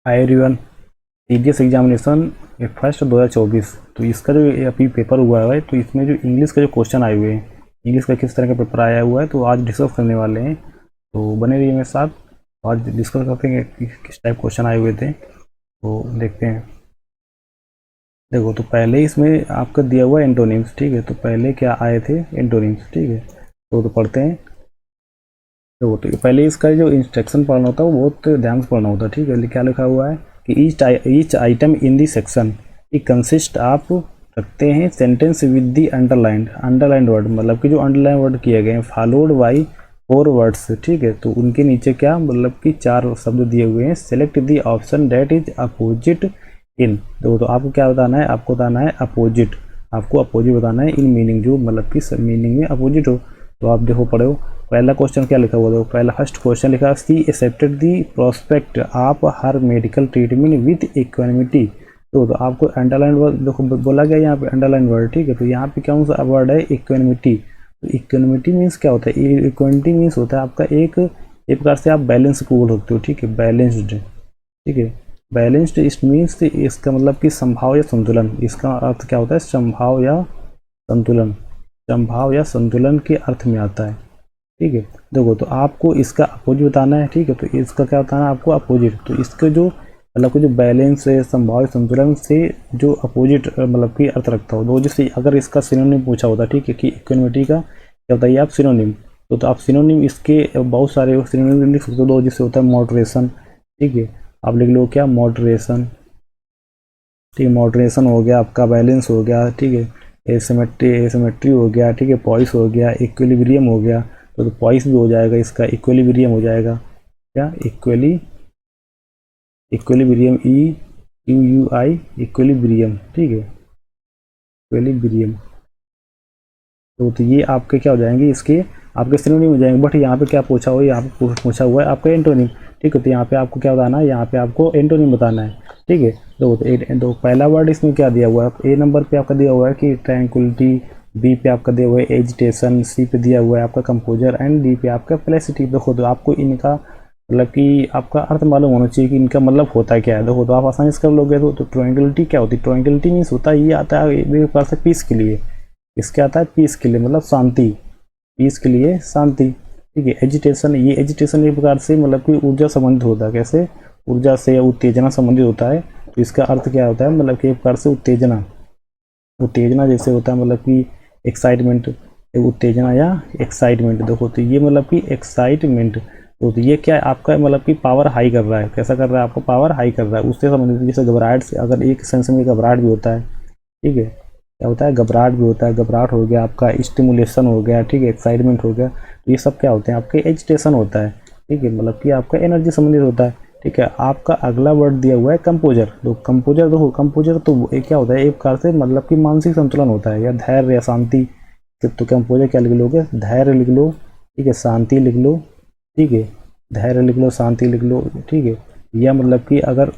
Hi everyone, CDS examination first 2024। तो इसका जो ये अभी पेपर हुआ है तो इसमें जो इंग्लिश का जो क्वेश्चन आए हुए हैं, इंग्लिश का किस तरह का पेपर आया हुआ है तो आज डिस्कस करने वाले हैं। तो बने रहिए मेरे साथ। आज डिस्कस करते हैं कि किस टाइप क्वेश्चन आए हुए थे, तो देखते हैं। देखो, तो पहले इसमें आपका दिया हुआ है एंटोनिम्स, ठीक है। तो पहले क्या आए थे? एंटोनिम्स, ठीक है। तो पढ़ते हैं। तो पहले इसका जो इंस्ट्रक्शन पढ़ना होता है वो बहुत ध्यान से पढ़ना होता है, ठीक है। क्या लिखा हुआ है कि each item in the section it consist, आप रखते हैं sentence with the underlined word, मतलब कि जो अंडरलाइन वर्ड किए गए हैं, फॉलोड बाई 4 वर्ड्स, ठीक है। तो उनके नीचे क्या, मतलब कि 4 शब्द दिए हुए हैं। Select the option that is opposite in. तो आपको क्या बताना है? आपको बताना है अपोजिट। आपको अपोजिट बताना है इन मीनिंग, जो मतलब कि मीनिंग में अपोजिट हो। तो आप देखो, पढ़ो। पहला क्वेश्चन क्या लिखा हुआ? देखो, पहला फर्स्ट क्वेश्चन लिखा, सी एक्सेप्टेड दी प्रोस्पेक्ट आप हर मेडिकल ट्रीटमेंट विद इक्वानिमिटी। तो आपको अंडरलाइन वर्ड देखो बोला गया यहाँ पे, अंडरलाइन वर्ड, ठीक है। तो यहाँ पे कौन सा वर्ड है? इक्वानिमिटी। तो इक्वानिमिटी मीन्स क्या होता है? इक्वानिटी मीन्स होता है आपका एक प्रकार से आप बैलेंस को बोल सकते हो, ठीक है। बैलेंस्ड, ठीक है। बैलेंस्ड इस मीन्स, इसका मतलब कि संभाव या संतुलन। इसका अर्थ क्या होता है? संभाव या संतुलन। संभाव या संतुलन के अर्थ में आता है, ठीक है। देखो, तो आपको इसका अपोजिट बताना है, ठीक है। तो इसका क्या बताना है आपको? अपोजिट। तो इसका जो मतलब कि जो बैलेंस है, संभाव्य संतुलन से जो अपोजिट मतलब कि अर्थ रखता हो, तो जैसे अगर इसका सिनोनिम पूछा होता, ठीक है, कि इक्वानिमिटी का क्या बताइए आप? सिनोनिम। तो आप सिनोनिम इसके बहुत सारे सिनोनिम लिख सकते हो। तो जिससे होता है मॉडरेशन, ठीक है। आप लिख लो क्या? मॉडरेशन, ठीक है। मॉडरेशन हो गया आपका, बैलेंस हो गया, ठीक है। एसिमेट्री हो गया, ठीक है। पॉइस हो गया, इक्विलिब्रियम हो गया। तो पॉइस भी हो जाएगा, इसका इक्विलिब्रियम हो जाएगा। क्या? इक्विलिब्रियम, EQUI, इक्विलिब्रियम, ठीक है। इक्विलिब्रियम। तो ये आपके क्या हो जाएंगे? इसके आपके सिनोनिम हो जाएंगे। बट यहाँ पे क्या पूछा हुआ है? यहाँ पे पूछा हुआ है आपका एंटोनिम, ठीक है। तो यहाँ पे आपको क्या बताना है? यहाँ पे आपको एंटोनिम बताना है, ठीक है। तो पहला वर्ड इसमें क्या दिया हुआ है? ए नंबर पे आपका दिया हुआ है कि ट्रैंक्विलिटी, बी पे आपका दिया हुआ है एजिटेशन, सी पे दिया हुआ है आपका कंपोजर, एंड डी पे आपका प्लेसिटी। देखो, तो आपको इनका मतलब कि आपका अर्थ मालूम होना चाहिए कि इनका मतलब होता क्या है। देखो, तो आप आसानी से कर लोगे। तो ट्रैंक्विलिटी क्या होती है? ट्रैंक्विलिटी मीन्स होता है, ये आता है एक प्रकार से पीस के लिए। इसके आता है पीस के लिए, मतलब शांति, पीस के लिए शांति, ठीक है। एजिटेशन, ये एजिटेशन एक प्रकार से मतलब कि ऊर्जा संबंधित होता है। कैसे? ऊर्जा से या उत्तेजना संबंधित होता है। तो इसका अर्थ क्या होता है? मतलब कि एक प्रकार से उत्तेजना, उत्तेजना जैसे होता है, मतलब कि एक्साइटमेंट, उत्तेजना या एक्साइटमेंट। देखो, तो ये मतलब कि एक्साइटमेंट। तो ये क्या है आपका? मतलब कि पावर हाई कर रहा है। कैसा कर रहा है? आपको पावर हाई कर रहा है। उससे संबंधित जैसे घबराहट से, अगर एक सेंस में घबराहट भी होता है, ठीक है। क्या होता है? घबराहट भी होता है। घबराहट हो गया आपका, स्टिमुलेशन हो गया, ठीक है, एक्साइटमेंट हो गया। तो ये सब क्या होते हैं? आपके एजिटेशन होता है, ठीक है। मतलब कि आपका एनर्जी संबंधित होता है, ठीक है। आपका अगला वर्ड दिया हुआ है कंपोजर। तो कंपोजर, देखो कंपोजर तो ये क्या होता है? एक प्रकार से मतलब कि मानसिक संतुलन होता है, या धैर्य या शांति। तो कंपोजर क्या लिख लोगे? धैर्य लिख लो, ठीक है। शांति लिख लो, ठीक है। धैर्य लिख लो, शांति लिख लो, ठीक है। या मतलब कि अगर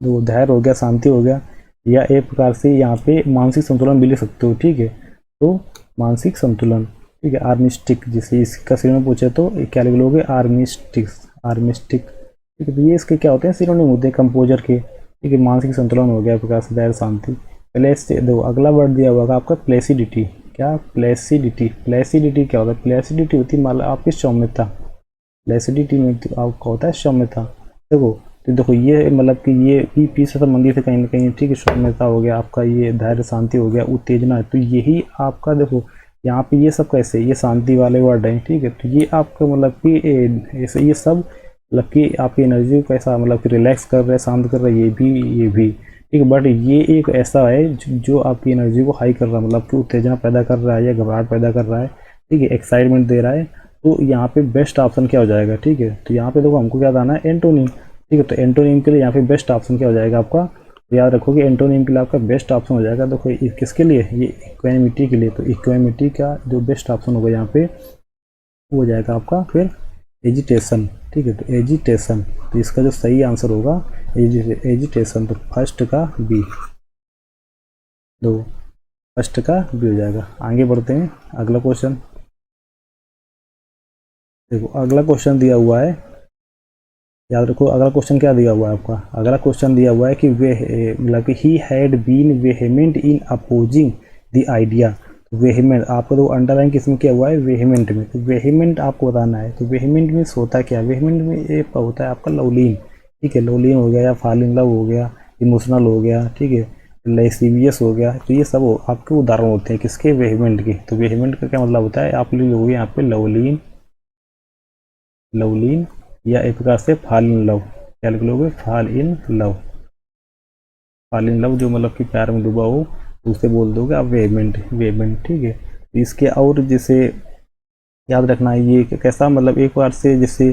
तो धैर्य हो गया, शांति हो गया, या एक प्रकार से यहाँ पे मानसिक संतुलन भी ले सकते हो, ठीक है। तो मानसिक संतुलन, ठीक है। आर्मिस्टिक, जैसे इसका सिनोनिम पूछे तो क्या लिख लोगे? आर्मिस्टिक्स, आर्मिस्टिक, ठीक है। तो ये इसके क्या होते हैं? सिनोनिम होते हैं कंपोजर के, ठीक है। मानसिक संतुलन हो गया एक प्रकार से, धैर्य, शांति। देखो, अगला वर्ड दिया हुआ आपका प्लेसिडिटी। क्या? प्लेसिडिटी। प्लेसिडिटी क्या होता है? प्लेसिडिटी होती है मतलब आपकी सौम्यता। प्लेसिडिटी में आपका होता है सौम्यता। देखो, तो देखो ये मतलब कि ये पी से संबंधित है कहीं ना कहीं, ठीक है। सौम्यता हो गया आपका, ये धैर्य, शांति हो गया, उत्तेजना है। तो यही आपका देखो यहाँ पे ये सब कैसे, ये शांति वाले वर्ड हैं, ठीक है। तो ये आपका मतलब कि ये सब मतलब कि आपकी एनर्जी को कैसा मतलब कि रिलैक्स कर रहा है, शांत कर रहा है, ये भी, ठीक है। बट ये एक ऐसा है जो आपकी एनर्जी को हाई कर रहा है, मतलब कि उत्तेजना पैदा कर रहा है या घबराहट पैदा कर रहा है, ठीक है, एक्साइटमेंट दे रहा है। तो यहाँ पे बेस्ट ऑप्शन क्या हो जाएगा? ठीक है, तो यहाँ पे देखो हमको क्या बताना है? एंटोनिम, ठीक है। तो एंटोनिम के लिए यहाँ पे बेस्ट ऑप्शन क्या हो जाएगा आपका? तो याद रखो कि एंटोनिम के लिए आपका बेस्ट ऑप्शन हो जाएगा, देखो किसके लिए? ये इक्वानिमिटी के लिए। तो इक्वानिमिटी का जो बेस्ट ऑप्शन होगा यहाँ पे वो हो जाएगा आपका फिर एजिटेशन, ठीक है। तो एजिटेशन, तो इसका जो सही आंसर होगा एजिटेशन। तो फर्स्ट का बी, दो, फर्स्ट का बी हो जाएगा। आगे बढ़ते हैं, अगला क्वेश्चन देखो। अगला क्वेश्चन दिया हुआ है याद रखो अगला क्वेश्चन क्या दिया हुआ है आपका, अगला क्वेश्चन दिया हुआ है कि वे मतलब कि he had been vehement in opposing the idea. तो वेहेमेंट आपको तो अंडरलाइन किसमें किया हुआ है, वेहेमेंट में। तो वेहेमेंट आपको बताना है। तो वेहेमेंट में होता क्या है, वेहेमेंट में एक होता है आपका लवलीन, ठीक है, लवलीन हो गया या फॉल इन लव हो गया, इमोशनल हो गया, ठीक है, लेसिवियस हो गया। तो ये सब आपके उदाहरण होते हैं किसके, वेहेमेंट के। तो वेहेमेंट का क्या मतलब होता है, आप लोग यहाँ पे लवलीन, लवलीन या एक प्रकार से फॉल इन लव, क्या लिख लोगे, fall in love. Fall in love जो मतलब कि प्यार में डूबा हो, तो उसे बोल दोगे आप वेहेमेंट, वेहेमेंट, ठीक है। तो इसके और जैसे याद रखना है ये कैसा, मतलब एक बार से जैसे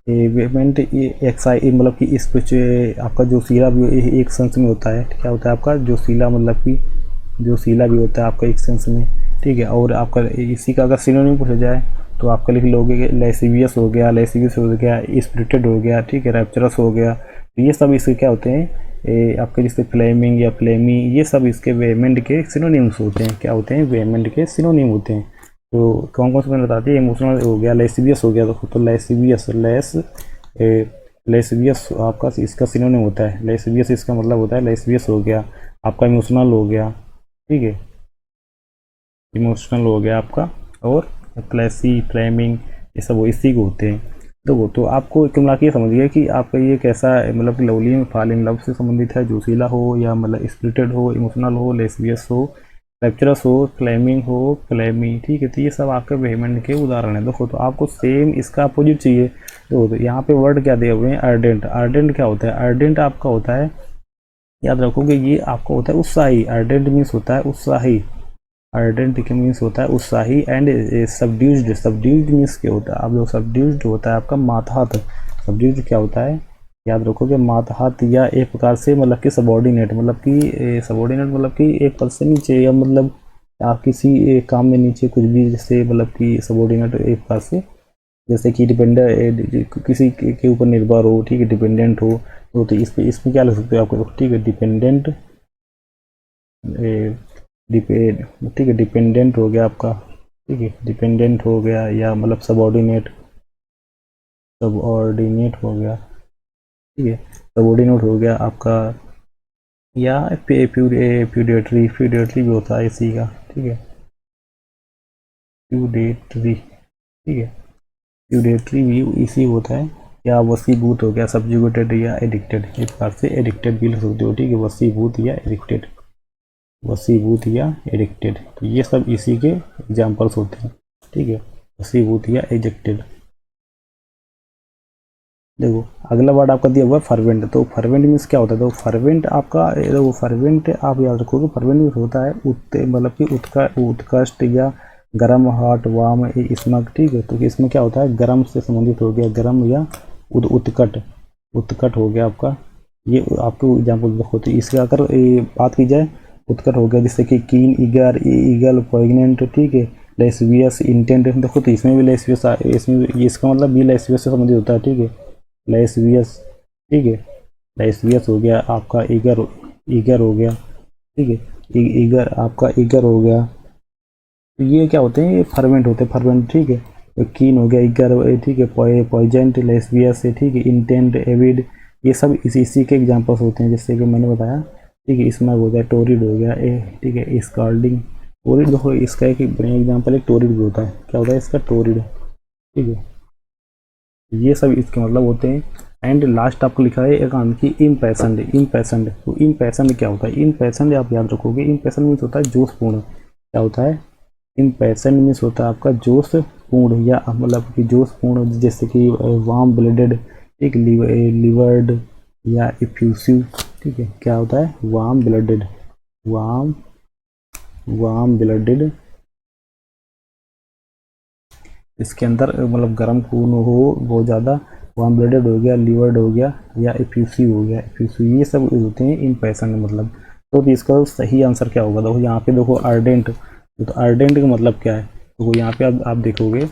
वेहेमेंट एक्साइट मतलब कि इस कुछ आपका जो सीला भी एक सेंस में होता है, क्या होता है आपका जो सीला, मतलब कि जो सीला भी होता है आपका एक सेंस में, ठीक है। और आपका इसी का अगर सिनोनिम पूछा जाए तो आपका लिख लोगे लेसिवियस हो गया, लेसिवियस हो गया, स्पिरिटेड हो गया, ठीक है, रैप्चरस हो गया। तो ये सब इसके क्या होते हैं, आपके जैसे फ्लेमिंग या फ्लेमी, ये सब इसके वेहेमेंट के सिनोनिम्स होते हैं। क्या होते हैं, वेहेमेंट के सिनोनिम होते हैं। तो कौन कौन से मैंने बताती है, इमोशनल हो गया, लेसिवियस हो गया, तो लेसिवियस, लेसिवियस आपका इसका सिनोनिम होता है, लेसिवियस इसका मतलब होता है लेसिवियस हो गया आपका, इमोशनल हो गया, ठीक है, इमोशनल हो गया आपका, और क्लैसी, फ्लेमिंग, ये सब वो इसी को होते हैं। तो आपको कुल मिला के समझिए कि आपका ये कैसा मतलब कि लवली में फॉल इन लव से संबंधित है, जोशीला हो या मतलब स्पिरिटेड हो, इमोशनल हो, लेस्बियस हो, लेक्चरस हो, फ्लेमिंग हो, फ्लेमी, ठीक है। तो ये सब आपके वेहेमेंट के उदाहरण है। देखो तो आपको सेम इसका अपोजिट चाहिए। तो यहाँ पे वर्ड क्या दिए हुए हैं, अर्डेंट। अर्डेंट क्या होता है, अर्डेंट आपका होता है, याद रखोगे ये आपका होता है उत्साही। अर्डेंट मीन्स होता है उत्साही, अर्डेंट के मीन्स होता है उत्साही। एंड सबड्यूस्ड, सबड्यूस्ड मीन्स क्या होता है, आप लोग सबड्यूस्ड होता है आपका मातहत। सबड्यूस्ड क्या होता है, याद रखोगे मातहत, या एक प्रकार से मतलब कि सबॉर्डिनेट, मतलब कि सबॉर्डिनेट मतलब कि एक पद से नीचे, या मतलब आप किसी काम में नीचे कुछ भी, जैसे मतलब कि सबॉर्डिनेट एक प्रकार से, जैसे कि डिपेंडेंट किसी के ऊपर निर्भर हो, ठीक है, डिपेंडेंट हो। तो इसमें क्या लग सकते हो आपको, ठीक है, डिपेंडेंट, ठीक है, डिपेंडेंट हो गया आपका, ठीक है, डिपेंडेंट हो गया, या मतलब सबऑर्डिनेट, सबऑर्डिनेट हो गया, ठीक है, सबऑर्डिनेट हो गया आपका, या प्यूडेटरी, प्यूडेटरी भी होता है इसी का, ठीक है, प्यूडेटरी, ठीक है, प्यूडेटरी भी इसी होता है। या वसीभूत हो गया, सब्जुगेटेड या एडिक्टेड, एक बार से एडिक्टेड भी लिख सकते हो, ठीक है, वसीभूत या एडिक्टेड, वसीभूत या एडिक्टेड। तो ये सब इसी के एग्जाम्पल्स होते हैं, ठीक है, वसीभूत या एडिक्टेड। देखो अगला वर्ड आपका दिया हुआ है फर्वेंट। तो फर्वेंट मीन्स क्या होता है, तो फर्वेंट आपका, देखो फर्वेंट आप याद रखोगे, फर्वेंट मीन्स होता है मतलब कि उत्कृष्ट या गर्म, हॉट, वार्म, स्मग, ठीक है। तो इसमें क्या होता है, गर्म से संबंधित हो गया, गर्म या उत्कट, उत्कट हो गया आपका। ये आपको एग्जाम्पल होती है। इसके अगर बात की जाए, उत्कट हो गया जैसे कि कीन, ईगर, ईगल, पोइग्नेंट, ठीक है, लेस्बियस, इंटेंट। देखो तो इसमें भी लेस्बियस, इसमें इसका मतलब भी लेस्बियस से संबंधित होता है, ठीक है, लेस्बियस, ठीक है, लेस्बियस हो गया आपका, ईगर, ईगर हो गया, ठीक है, ईगर आपका, ईगर हो गया। तो ये क्या होते हैं, ये फर्वेंट होते हैं, फर्वेंट, ठीक है। तो कीन हो गया, ईगर, ठीक है, पॉइजेंट, लेस्बियस है, ठीक है, इंटेंट, एविड, ये सब इसी के एग्जाम्पल्स होते हैं, जैसे कि मैंने बताया, ठीक है। इसमें हो गया टोरिड हो गया, ठीक है, स्काल्डिंग, टोरिड। देखो इसका एक बढ़िया एग्जाम्पल है, टोरिड भी होता है, क्या होता है इसका, टोरिड, ठीक है। ये सब इसके मतलब होते हैं। एंड लास्ट आपको लिखा है एक आंसर की इम्पैशन्ड, इम्पैशन्ड। तो इम्पैशन्ड क्या होता है, इम्पैशन्ड आप याद रखोगे, इम्पैशन्ड मीन्स होता है जोशपूर्ण। क्या होता है, इम्पैशन्ड मीन्स होता है आपका जोशपूर्ण, या मतलब कि जोशपूर्ण, जैसे कि वार्म ब्लडेड, ठीक, लिवर्ड या इफ्यूसिव, ठीक है। क्या होता है, warm blooded, warm, warm blooded, इसके अंदर मतलब गर्म खून हो बहुत ज़्यादा, वार्म ब्लडेड हो गया, लिवर्ड हो गया, या इफ्यूसिव हो गया, इफ्यूसिव, ये सब होते हैं इम्पैशन्ड मतलब। तो इसका सही आंसर क्या होगा, देखो यहाँ पे देखो अर्डेंट। तो अर्डेंट का मतलब क्या है, तो यहाँ पे आप देखोगे,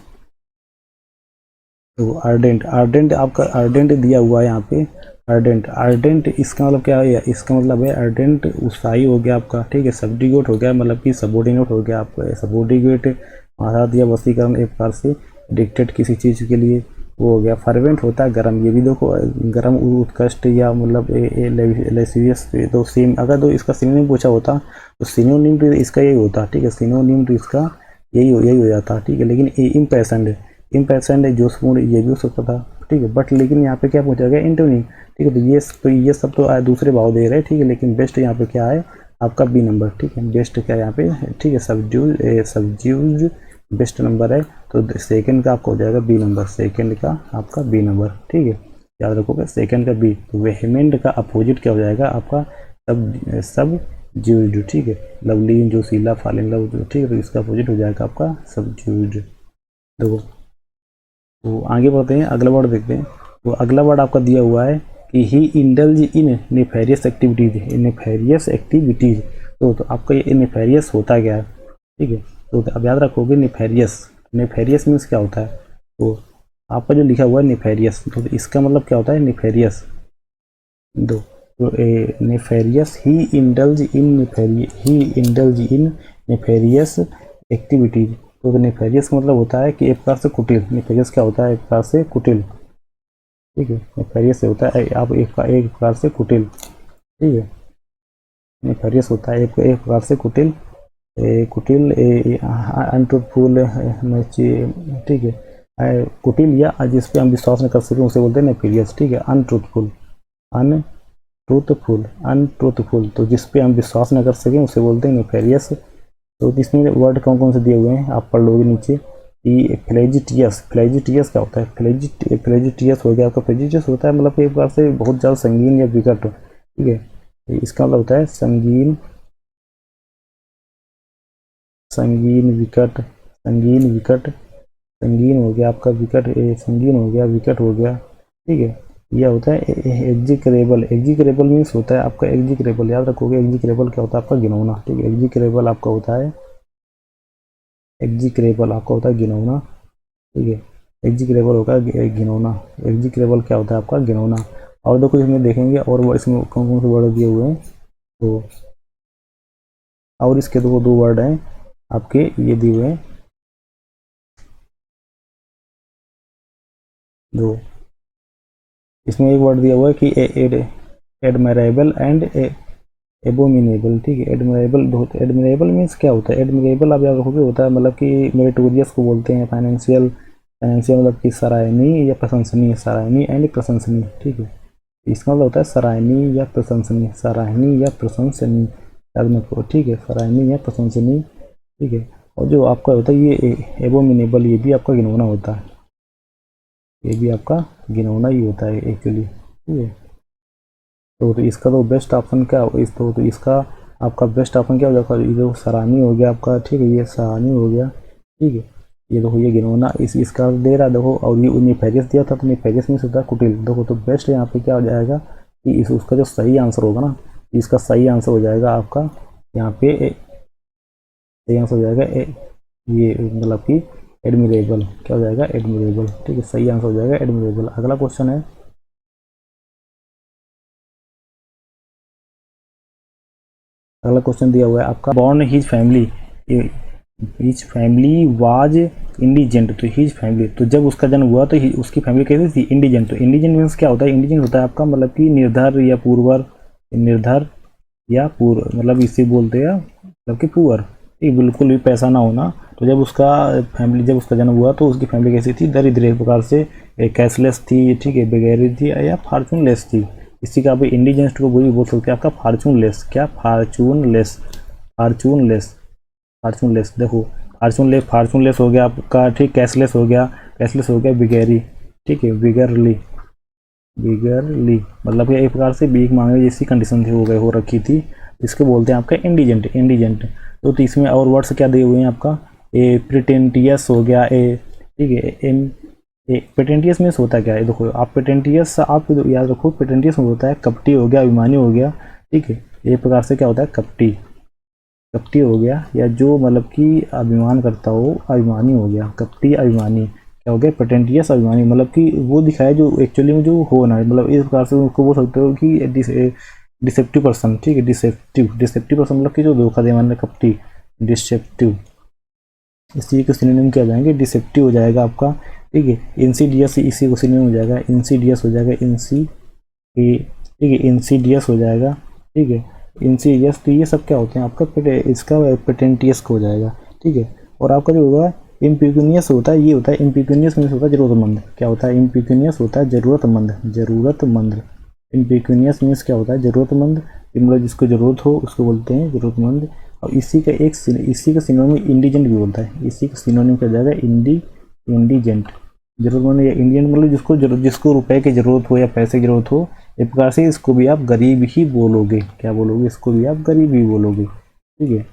तो अर्डेंट, अर्डेंट आपका अर्डेंट दिया हुआ है यहाँ पे, अर्डेंट, अर्डेंट इसका मतलब क्या है, इसका मतलब है अर्डेंट उत्साही हो गया आपका, ठीक है, सब्डिगेट हो गया, मतलब कि सबोर्डिनेट हो गया आपका, सबोर्डिनेट आजाद या वसीकरण एक प्रकार से, एडिक्टेड किसी चीज़ के लिए, वो हो गया। फर्वेंट होता है गर्म, ये भी देखो गर्म, उत्कृष्ट या मतलब लेसियस। तो सेम अगर तो इसका सिनोनिम पूछा होता तो सिनोनिम तो इसका यही होता, ठीक है, सिनोनिम तो इसका यही हो जाता, ठीक है। लेकिन इम्पैशन्ड, इम्पैशन्ड जोशपूर्ण ये भी हो सकता था, ठीक है। बट लेकिन यहाँ पे क्या पूछा गया, एंटोनिम, ठीक है। तो ये सब तो दूसरे भाव दे रहे हैं, ठीक है। लेकिन बेस्ट यहाँ पे क्या है आपका बी नंबर, ठीक है। बेस्ट क्या है यहाँ पे, ठीक है, सब्ज्यूज बेस्ट नंबर है। तो सेकंड का आपका हो जाएगा बी नंबर, सेकंड का आपका बी नंबर, ठीक है, याद रखोगे सेकंड का बी। तो वेहेमेंट का अपोजिट क्या हो जाएगा आपका सब ज्यूज, ठीक है। लवली जोशीला फॉल इन लव, ठीक है, तो इसका अपोजिट हो जाएगा आपका सब ज्यूज। देखो तो आगे बढ़ते हैं, अगला वर्ड देखते हैं। तो अगला वर्ड आपका दिया हुआ है कि he indulge in nefarious activities, nefarious activities. तो आपका ये नेफेरियस होता क्या है, ठीक है। तो अब याद रखोगे नेफेरियस, नेफेरियस मीन्स क्या होता है। तो आपका जो लिखा हुआ है नेफेरियस, तो इसका मतलब क्या होता है नेफेरियस। दो तो nefarious, he indulge in nefarious activities. तो नेफेरियस का मतलब होता है कि एक प्रकार से कुटिल। नेफेरियस क्या होता है, एक प्रकार से कुटिल, ठीक है। नेफेरियस से होता है आप एक प्रकार से कुटिल, ठीक है। नेफेरियस होता है एक प्रकार से कुटिल, कुटिल अनट्रूथफुल, ठीक है। कुटिल या जिस पे हम विश्वास न कर सकें उसे बोलते हैं नेफेरियस, ठीक है। अनट्रूथफुल, अनट्रूथफुल तो जिस पे हम विश्वास न कर सकें उसे बोलते हैं नेफेरियस। तो इसमें वर्ड कौन कौन से दिए हुए हैं आप पढ़ लोगे नीचे। फ्लेजिटियस, फ्लेजिटियस क्या होता है, फ्लेजिटियस हो गया आपका। फ्लेजिटियस होता है मतलब एक प्रकार से बहुत ज़्यादा संगीन या विकट, ठीक है। इसका मतलब होता है संगीन, विकट, संगीन हो गया आपका, विकट, संगीन हो गया, विकट हो गया, ठीक है। यह होता है एग्जीक्रेबल। एग्जीक्रेबल मीन्स होता है आपका एग्जीक्रेबल, याद रखोगे एग्जीक्रेबल क्या होता है आपका गिनौना, ठीक है। एग्जीक्रेबल आपका होता है, एग्जीक्रेबल आपका होता है गिनौना, ठीक है। एग्जीक्रेबल होगा गिनौना, एग्जीक्रेबल क्या होता है आपका गिनौना। और देखो इसमें देखेंगे और इसमें कौन कौन से वर्ड दिए हुए हैं। तो और इसके दो वर्ड हैं आपके ये दिए हुए हैं, दो। इसमें एक वर्ड दिया हुआ है कि एडमायरेबल एंड एबोमिनेबल, ठीक है। एडमायरेबल बहुत, एडमायरेबल मीन्स क्या होता है, एडमायरेबल आप याद रखोगे होता है मतलब कि मेरिटोरियस को बोलते हैं। फाइनेंशियल मतलब कि सराहनीय या प्रशंसनीय, सराहनीय एंड प्रशंसनीय, ठीक है। इसका मतलब होता है सराहनीय या प्रशंसनीय, सराहनीय या प्रशंसनीय, याद रखो, ठीक है। सराहनीय या प्रशंसनीय, ठीक है। और जो आपका होता है ये एबोमिनेबल, ये भी आपका घिनौना होता है, ये भी आपका घिनौना ही होता है एक्चुअली, ठीक है। तो इसका तो बेस्ट ऑप्शन क्या हो, तो इसका आपका बेस्ट ऑप्शन क्या हो जाएगा, ये देखो सराहनीय हो गया आपका, ठीक है। ये सराहनीय हो गया, ठीक है। ये देखो ये घिनौना इसका दे रहा देखो। और ये नेफेरियस दिया था तो नेफेरियस में होता है कुटिल, देखो। तो बेस्ट यहाँ पे क्या हो जाएगा कि उसका जो सही आंसर होगा ना, इसका सही आंसर हो जाएगा आपका यहाँ पे, सही आंसर हो जाएगा ये मतलब कि एडमिरेबल, क्या हो जाएगा एडमिरेबल, ठीक है। सही आंसर हो जाएगा एडमिरेबल। अगला क्वेश्चन है, अगला क्वेश्चन दिया हुआ है आपका, born his family was indigent. तो हिज फैमिली, तो जब उसका जन्म हुआ तो उसकी फैमिली कैसी थी, इंडिजेंट। तो इंडिजेंट मीन्स क्या होता है, इंडिजेंट होता है आपका मतलब कि निर्धर या पूर्वर, निर्धर या पूर्व, मतलब इसे बोलते हैं मतलब कि पुअर, ठीक, बिल्कुल भी पैसा ना होना। तो जब उसका फैमिली, जब उसका जन्म हुआ तो उसकी फैमिली कैसी थी, दरिद्र, एक प्रकार से कैशलेस थी, ठीक है, बेगैरी थी या फॉर्चूनलेस थी। इसी का आप इंडिजेंस को वही बोल सकते हैं आपका फॉर्चूनलेस, क्या फॉर्चूनलेस, फॉर्चूनलेस, फॉर्चूनलेस। देखो फॉर्चूनलेस हो गया आपका, ठीक। कैशलेस हो गया, बिगैरी, ठीक है, बिगरली, मतलब कि एक प्रकार से भीख मांगने जैसी कंडीशन थी, हो रखी थी। इसको बोलते हैं आपका इंडिजेंट, इंडिजेंट। तो इसमें और वर्ड्स क्या दिए हुए हैं आपका, ए प्रिटेंटियस हो गया, ठीक है। प्रेटेंटियस मीन्स होता क्या है, देखो आप प्रेटेंटियस आप याद रखो, प्रेटेंटियस होता है कपटी हो गया, अभिमानी हो गया, ठीक है। एक प्रकार से क्या होता है कपटी, कपटी हो गया, या जो मतलब कि अभिमान करता हो, अभिमानी हो गया, कपटी अभिमानी, क्या हो गया प्रेटेंटियस अभिमानी, मतलब कि वो दिखाया जो एक्चुअली में जो हो ना, मतलब इस प्रकार से उसको बोल सकते हो कि डिसेप्टिव पर्सन, ठीक है। डिसेप्टिव पर्सन मतलब कि जो धोखा दे, मान कपटी, डिसेप्टिव। इसी के सिनोनिम क्या हो जाएंगे, डिसेप्टिव हो जाएगा आपका, ठीक है। इंसीडियस इसी को सिनोनिम हो जाएगा, इंसीडियस हो जाएगा, ठीक है, इंसीडियस हो जाएगा, ठीक है, इंसीडियस। तो ये सब क्या होते हैं आपका इसका पेटेंटियस हो जाएगा, ठीक है। और आपका जो होगा इम्पिक्यूनियस होता है, ये होता है इम्पिक्यूनियस मीन्स होता है जरूरतमंद। क्या होता है? इम्पिक्यूनियस होता है जरूरतमंद, जरूरतमंद। इम्पिक्यूनियस मीन्स क्या होता है? जरूरतमंद। मतलब जिसको जरूरत हो उसको बोलते हैं जरूरतमंद। और इसी का सिनोनिम इंडिजेंट भी बोलता है। इसी का सिनोनिम क्या जाएगा? इंडिजेंट। जरूरतमंद या इंडियन मतलब जिसको रुपए की जरूरत हो या पैसे की जरूरत हो। एक प्रकार से इसको भी आप गरीब ही बोलोगे। क्या बोलोगे? इसको भी आप गरीब ही बोलोगे, ठीक है,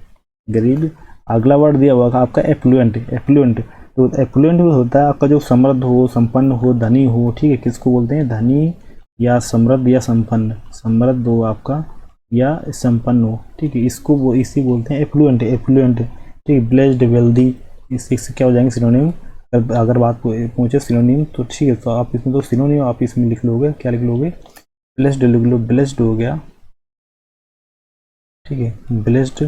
गरीब। अगला वर्ड दिया हुआ आपका एफ्लुएंट। एफ्लुएंट तो एफ्लुएंट भी होता है आपका जो समृद्ध हो, संपन्न हो, धनी हो, ठीक है। किसको बोलते हैं? धनी या समृद्ध या संपन्न। समृद्ध हो आपका या संपन्न हो, ठीक है, इसको इसी बोलते हैं एफ्लुएंट। एफ्लुएंट, ठीक है, ब्लेस्ड, वेल्दी। इससे क्या हो जाएंगे सिनोनिम? अगर बात पूछे सिनोनिम तो ठीक है, तो आप इसमें तो सिनोनिम आप इसमें लिख लोगे। क्या लिख लोगे? ब्लेस्ड लिख लो, ब्लेस्ड हो गया, ठीक है, ब्लेस्ड,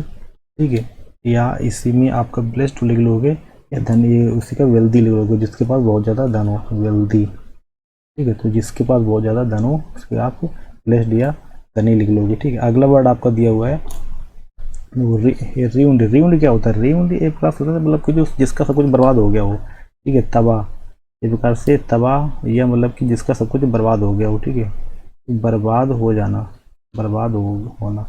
ठीक है। या इसी में आपका ब्लेस्ड लिख लोगे, या धन, ये उसी का वेल्दी लिख लोगे, जिसके पास बहुत ज़्यादा धन हो, वेल्दी, ठीक है। तो जिसके पास बहुत ज़्यादा धन हो उसके आप ब्लेस्ड या धनी लिख लोगे, ठीक है। अगला वर्ड आपका दिया हुआ है रिउंड। रिउंड क्या होता है? रिउंड एक प्रकार से होता है मतलब कि जो जिसका सब कुछ बर्बाद हो गया हो, ठीक है, तबाह। एक प्रकार से तबाह या मतलब कि जिसका सब कुछ बर्बाद हो गया हो, ठीक है, बर्बाद हो जाना, बर्बाद होना,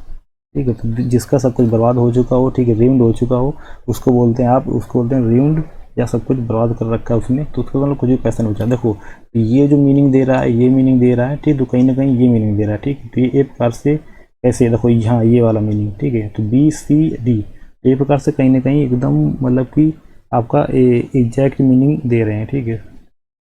ठीक है। तो जिसका सब कुछ बर्बाद हो चुका हो, ठीक है, रिउंड हो चुका हो, उसको बोलते हैं आप, उसको बोलते हैं रिउंड। या सब कुछ बर्बाद कर रखा है उसने, तो उसको मतलब कुछ भी पैसा नहीं बचा। देखो ये जो मीनिंग दे रहा है, ये मीनिंग दे रहा है, ठीक, तो कहीं ना कहीं ये मीनिंग दे रहा है, ठीक। तो ये एक प्रकार से ऐसे देखो यहाँ ये वाला मीनिंग, ठीक है। तो BCD एक प्रकार से कहीं ना कहीं एकदम मतलब कि आपका एग्जैक्ट मीनिंग दे रहे हैं, ठीक है।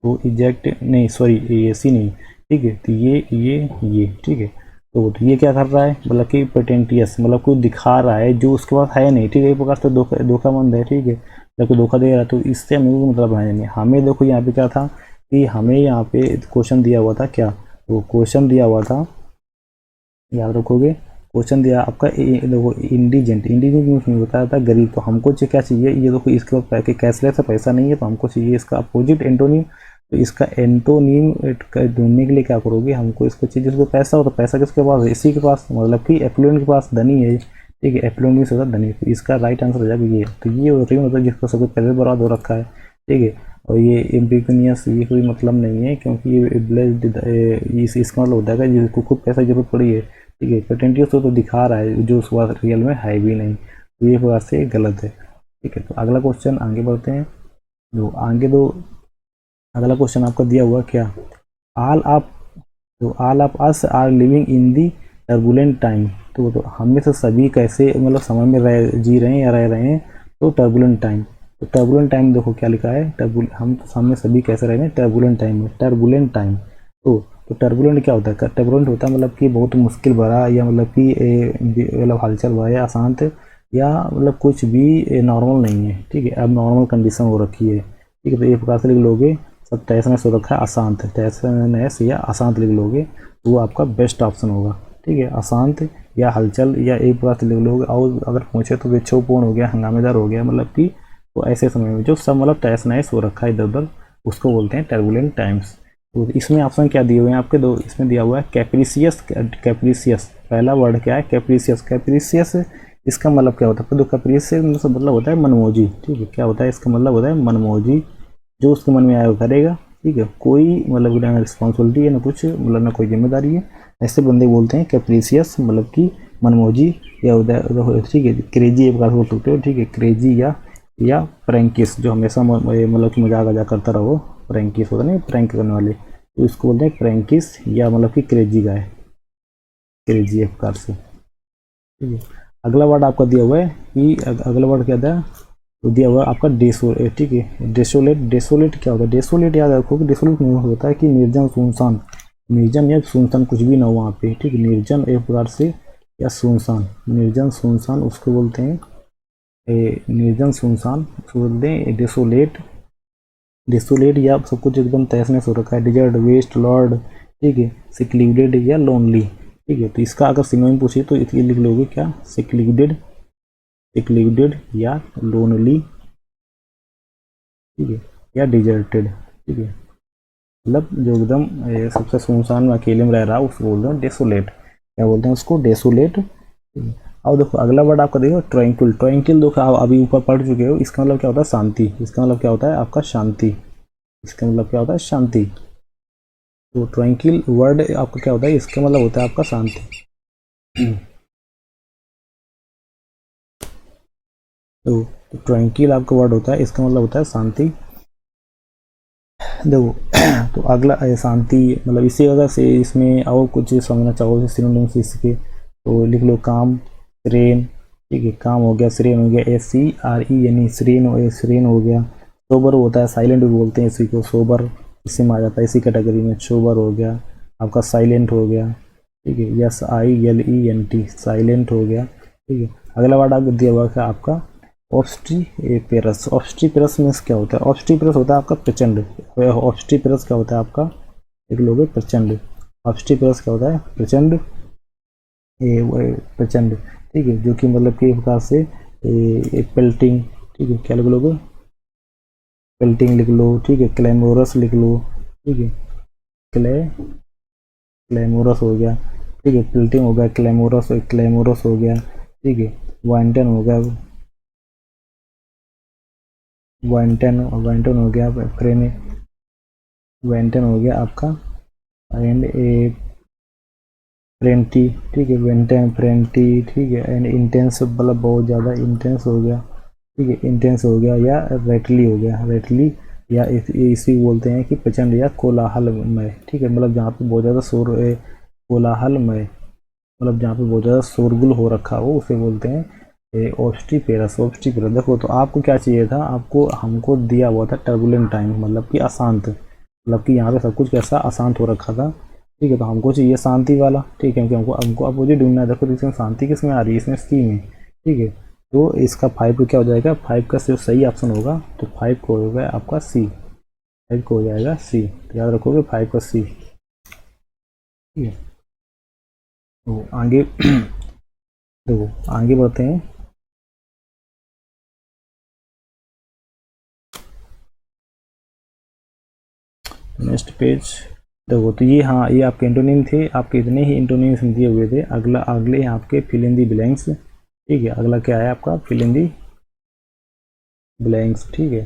तो एग्जैक्ट नहीं, सॉरी ऐसी नहीं, ठीक है। तो ये ठीक है। तो ये क्या कर रहा है? मतलब कि पेटेंटियस मतलब कोई दिखा रहा है जो उसके पास है नहीं, ठीक है। एक प्रकार से धोखामंद है, ठीक है, जबकि धोखा दे रहा है। तो इससे हमें कोई मतलब है नहीं। हमें देखो यहाँ पे क्या था कि हमें यहाँ पे क्वेश्चन दिया हुआ था, क्या? तो क्वेश्चन दिया हुआ था, याद रखोगे, क्वेश्चन दिया आपका देखो इंडिजेंट। इंडिजेंट मीन बताया था गरीब। तो हमको क्या चाहिए? ये देखो इसके पास कैशलेस है, पैसा नहीं है, तो हमको चाहिए इसका अपोजिट एंटोनिम। तो इसका एंटोनिम ढूंढने के लिए क्या करोगे? हमको इसको चाहिए जिसको पैसा हो। तो पैसा किसके पास है? इसी के पास, मतलब कि एफ्लुएंट के पास, धनी है, ठीक है। एफ्लुएंट मीन्स होता है धनी। तो इसका राइट आंसर हो जाएगा ये। तो ये होता है जिसका सब कुछ पैसे बर्बाद हो रखा है, ठीक है। और ये इम्पिक्यूनियस ये कोई मतलब नहीं है, क्योंकि ये ब्लेस्ड इसका मतलब होता है कि जिसको खुद पैसा की जरूरत पड़ी है, ठीक है। पेटेंटियस तो दिखा रहा है जो उसके पास रियल में है भी नहीं। तो ये प्रकार से गलत है, ठीक है। तो अगला क्वेश्चन आगे बढ़ते हैं। जो आगे दो अगला क्वेश्चन आपका दिया हुआ क्या? All of all of us are living in the turbulent time. तो हम में से सभी कैसे मतलब समय में जी रहे हैं या रह रहे हैं? तो टर्बुलेंट टाइम। तो टर्बुलेंट टाइम देखो क्या लिखा है, हम में सभी कैसे रह रहे हैं? टर्बुलेंट टाइम में, टर्बुलेंट टाइम। तो टर्बुलेंट क्या होता है? टर्बुलेंट होता है मतलब कि बहुत मुश्किल भरा, या मतलब कि मतलब हलचल भरा या अशांत, या मतलब कुछ भी नॉर्मल नहीं है, ठीक है। अब नॉर्मल कंडीशन हो रखी है, ठीक है। तो एक प्रकार से लिख लोगे, सब तहस हो रखा है, अशांत, तहस या अशांत लिख लोगे, तो वो आपका बेस्ट ऑप्शन होगा, ठीक है। अशांत या हलचल या एक प्रकार से लिख लोगे। और अगर पूछे तो विक्षोभपूर्ण हो गया, हंगामेदार हो गया, मतलब कि तो ऐसे समय में जो सब मतलब तहस नहस हो रखा है इधर उधर, उसको बोलते हैं टर्बुलेंट टाइम्स। तो इसमें ऑप्शन क्या दिए हुए हैं आपके? दो इसमें दिया हुआ है कैप्रिसियस। कैप्रिसियस पहला वर्ड क्या है? कैप्रिसियस। कैप्रिसियस इसका मतलब क्या होता है? तो कैप्रिसियस मतलब होता है मनमोजी, ठीक है। क्या होता है? इसका मतलब होता है मनमोजी, जो उसके मन में आया वो करेगा, ठीक है। कोई मतलब ना रिस्पॉन्सिबिलिटी है ना कुछ, मतलब ना कोई जिम्मेदारी है। ऐसे बंदे बोलते हैं कैप्रिसियस, मतलब कि मनमोजी या उधर, ठीक है। क्रेजी एक बार बोल सकते हो, ठीक है। क्रेजी या प्रैंकिस, जो हमेशा मतलब कि मजाक वजाक करता रहो, प्रैंकिस होता नहीं, प्रैंक करने वाले, तो इसको बोलते हैं प्रैंकिस, या मतलब कि क्रेजी गाय, क्रेजी एक प्रकार से, ठीक है। अगला वर्ड आपका दिया हुआ है कि अगला वर्ड क्या था? तो दिया हुआ आपका डेसोलेट, ठीक है। डेसोलेट। डेसोलेट क्या होता है? डेसोलेट याद रखो कि डेसोलेट होता है कि निर्जन, सुनसान, निर्जन या सुनसान, कुछ भी ना हो वहाँ पे, ठीक है। निर्जन एक प्रकार से या सुनसान, निर्जन सुनसान उसको बोलते हैं निर्जन सुनसान, उसको बोलते हैं डेसोलेट। डेसोलेट या सब कुछ एकदम तहस नहस हो रखा है, डिजर्ट, वेस्ट, लॉर्ड, ठीक है। सिक्लिडेड या लोनली, ठीक है। तो इसका अगर सिनोनिम पूछिए तो इसलिए लिख लोगे क्या? सिक्लिडेड, सिक्लिडेड या लोनली, ठीक है, या डिजर्टेड, ठीक है, मतलब जो एकदम सबसे सुनसान में अकेले में रह रहा है उसको बोलते हैं डेसोलेट। क्या बोलते हैं उसको? डेसोलेट। अब देखो अगला वर्ड आपका देखो ट्रैंक्विल। ट्रैंक्विल देखो आप अभी ऊपर पढ़ चुके हो, इसका मतलब क्या होता है? शांति। इसका मतलब क्या होता है आपका? शांति। इसका मतलब क्या होता है? शांति। तो ट्रैंक्विल वर्ड आपका क्या होता है? इसका मतलब होता है आपका शांति। तो ट्रैंक्विल आपका वर्ड होता है, इसका मतलब होता है शांति। देखो तो अगला शांति मतलब इसी अगर से इसमें और कुछ समझना चाहो सिनोनिम्स इसके तो लिख लो काम, सेरेन। ठीक है, काम हो गया, सेरेन हो गया, SEREN, सेरेन हो गया। सोबर होता है, साइलेंट भी बोलते हैं इसी को, सोबर इसी में आ जाता है, इसी कैटेगरी में। सोबर हो गया आपका, साइलेंट हो गया। ठीक है, SILENT, साइलेंट हो गया। ठीक है, अगला वर्ड आपको दिया हुआ है आपका ऑब्स्टिपेरस। ऑब्स्टिपेरस मीन्स क्या होता है? ऑब्स्टिपेरस होता है आपका प्रचंड। ऑब्स्टिपेरस क्या होता है आपका? एक लोग प्रचंड। ऑब्स्टिपेरस क्या होता है? प्रचंड। प्रचंड। ठीक है, जो कि मतलब कि एक प्रकार से पेल्टिंग। ठीक है, क्या लिख लोगे? पेल्टिंग लिख लो। ठीक है, क्लेमोरस लिख लो। ठीक है, क्लेमोरस हो गया। ठीक है, पेल्टिंग हो गया, क्लेमोरस हो गया। ठीक है, वाइंटन हो गया, वाइंटन हो गया, वेंटन हो गया आपका, एंड ए फ्रेंटी। ठीक है, वेंटन, फ्रेंटी। ठीक है, एंड इंटेंस मतलब बहुत ज़्यादा इंटेंस हो गया। ठीक है, इंटेंस हो गया, या रेटली हो गया, रेटली। या इसी बोलते हैं कि प्रचंड या कोलाहलमय। ठीक है, मतलब जहाँ पे बहुत ज़्यादा शोर कोलाहलमय, मतलब जहाँ पे बहुत ज़्यादा शोरगुल हो रखा हो उसे बोलते हैं ऑब्स्टिपेरस। ऑब्स्टिपेरस देखो तो आपको क्या चाहिए था? आपको हमको दिया हुआ था टर्बुलेंट टाइम, मतलब कि अशांत, मतलब कि यहाँ पे सब कुछ कैसा अशांत हो रखा था। ठीक है, तो हमको चाहिए शांति वाला। ठीक है, क्योंकि हमको हमको अपोजिट ढूंढना है। देखो तो इसमें शांति किस में आ रही है? इसमें सी में। ठीक है, तो इसका 5 को क्या हो जाएगा? 5 का जो सही ऑप्शन होगा तो 5 को हो गया आपका सी। 5 को हो जाएगा सी, तो याद रखोगे 5 का सी। ठीक है, तो आगे देखो आगे बढ़ते हैं। नेक्स्ट पेज देखो तो ये, हाँ ये आपके इंटोनिम थे, आपके इतने ही इंटोनिम्स दिए हुए थे। अगला अगले हैं आपके फिल इन दी ब्लैंक्स। ठीक है, अगला क्या है आपका? Fill in the blanks. ठीक है,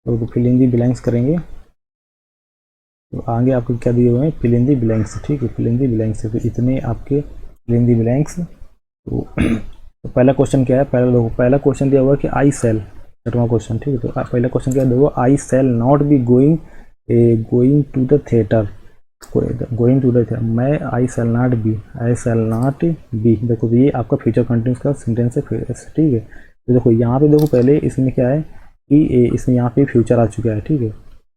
तो फिल इन दी ब्लैंक्स करेंगे। तो आगे आपको क्या दिए हुए हैं? Fill in the blanks. ठीक है, फिल इन दी ब्लैंक्स, तो इतने आपके फिल इन दी ब्लैंक्स। तो पहला क्वेश्चन क्या है? पहला क्वेश्चन दिया हुआ है कि आई सेल, छठवां क्वेश्चन। ठीक है, तो पहला क्वेश्चन क्या देखो, I shall not be going going to the theatre. Going to the theatre, मैं I shall not be, I shall not be. देखो ये आपका फ्यूचर कंटिन्यूस का सेंटेंस है। ठीक है, तो देखो यहाँ पे देखो पहले इसमें क्या है कि इसमें यहाँ पे फ्यूचर आ चुका है। ठीक है,